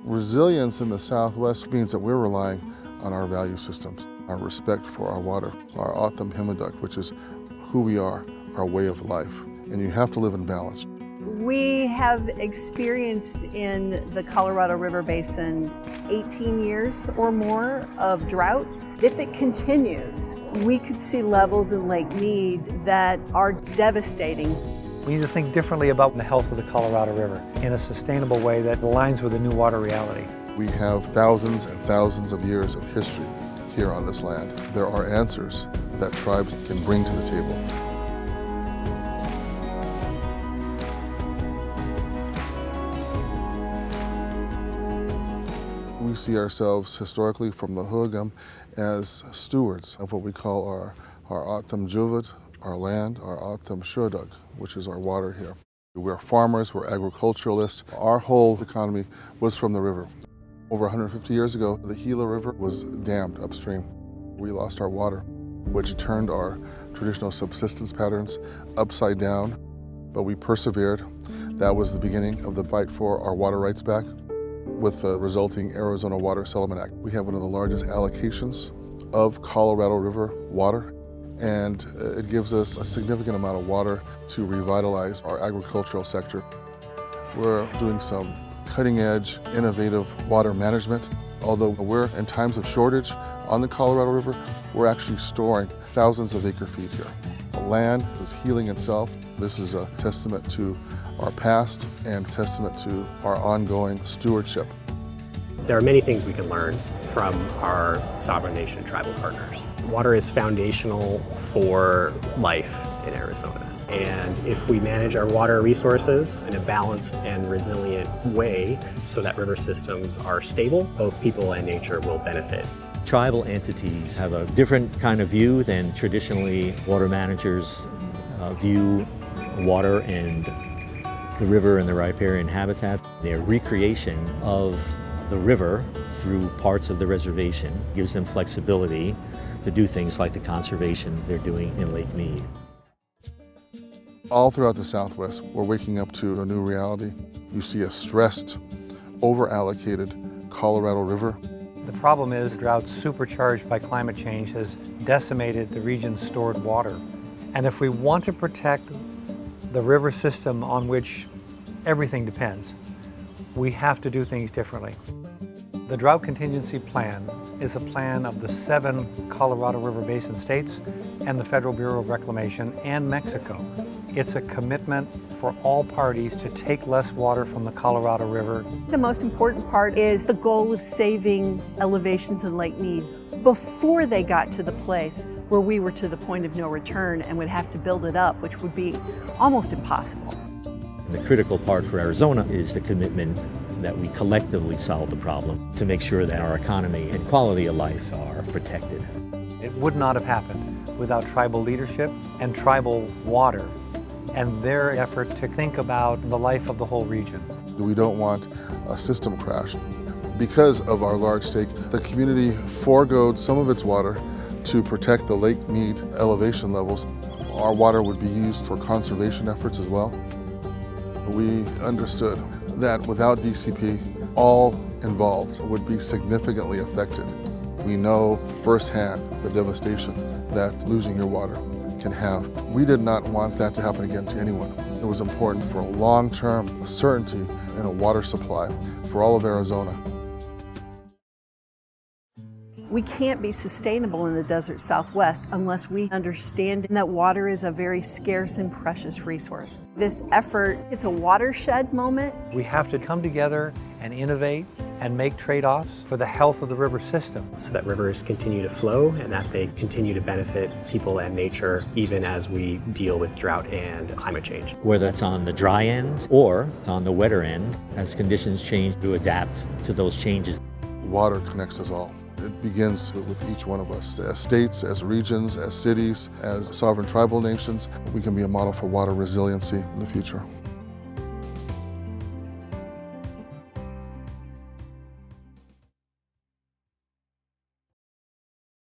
Resilience in the Southwest means that we're relying on our value systems, our respect for our water, our Autumn Himmaduk, which is who we are, our way of life. And you have to live in balance. We have experienced in the Colorado River Basin 18 years or more of drought. If it continues, we could see levels in Lake Mead that are devastating. We need to think differently about the health of the Colorado River in a sustainable way that aligns with the new water reality. We have thousands and thousands of years of history here on this land. There are answers that tribes can bring to the table. We see ourselves historically from the Hugam as stewards of what we call our Autumn Juvad, our land, our Autumn Shudug, which is our water here. We're farmers, we're agriculturalists. Our whole economy was from the river. Over 150 years ago, the Gila River was dammed upstream. We lost our water, which turned our traditional subsistence patterns upside down, but we persevered. That was the beginning of the fight for our water rights back. With the resulting Arizona Water Settlement Act, we have one of the largest allocations of Colorado River water, and it gives us a significant amount of water to revitalize our agricultural sector. We're doing some cutting-edge, innovative water management. Although we're in times of shortage on the Colorado River, we're actually storing thousands of acre-feet here. The land is healing itself. This is a testament to our past and testament to our ongoing stewardship. There are many things we can learn from our sovereign nation tribal partners. Water is foundational for life in Arizona. And if we manage our water resources in a balanced and resilient way so that river systems are stable, both people and nature will benefit. Tribal entities have a different kind of view than traditionally water managers view water and the river and the riparian habitat. Their recreation of the river through parts of the reservation gives them flexibility to do things like the conservation they're doing in Lake Mead. All throughout the Southwest, we're waking up to a new reality. You see a stressed, over-allocated Colorado River. The problem is drought supercharged by climate change has decimated the region's stored water. And if we want to protect the river system on which everything depends, we have to do things differently. The Drought Contingency Plan is a plan of the 7 Colorado River Basin states and the Federal Bureau of Reclamation and Mexico. It's a commitment for all parties to take less water from the Colorado River. The most important part is the goal of saving elevations in Lake Mead before they got to the place where we were to the point of no return and would have to build it up, which would be almost impossible. And the critical part for Arizona is the commitment that we collectively solve the problem to make sure that our economy and quality of life are protected. It would not have happened without tribal leadership and tribal water and their effort to think about the life of the whole region. We don't want a system crash. Because of our large stake, the community foregoed some of its water to protect the Lake Mead elevation levels. Our water would be used for conservation efforts as well. We understood that without DCP, all involved would be significantly affected. We know firsthand the devastation that losing your water can have. We did not want that to happen again to anyone. It was important for a long-term certainty in a water supply for all of Arizona. We can't be sustainable in the desert Southwest unless we understand that water is a very scarce and precious resource. This effort, it's a watershed moment. We have to come together and innovate and make trade-offs for the health of the river system. So that rivers continue to flow and that they continue to benefit people and nature even as we deal with drought and climate change. Whether it's on the dry end or on the wetter end, as conditions change, to adapt to those changes. Water connects us all. It begins with each one of us. As states, as regions, as cities, as sovereign tribal nations, we can be a model for water resiliency in the future.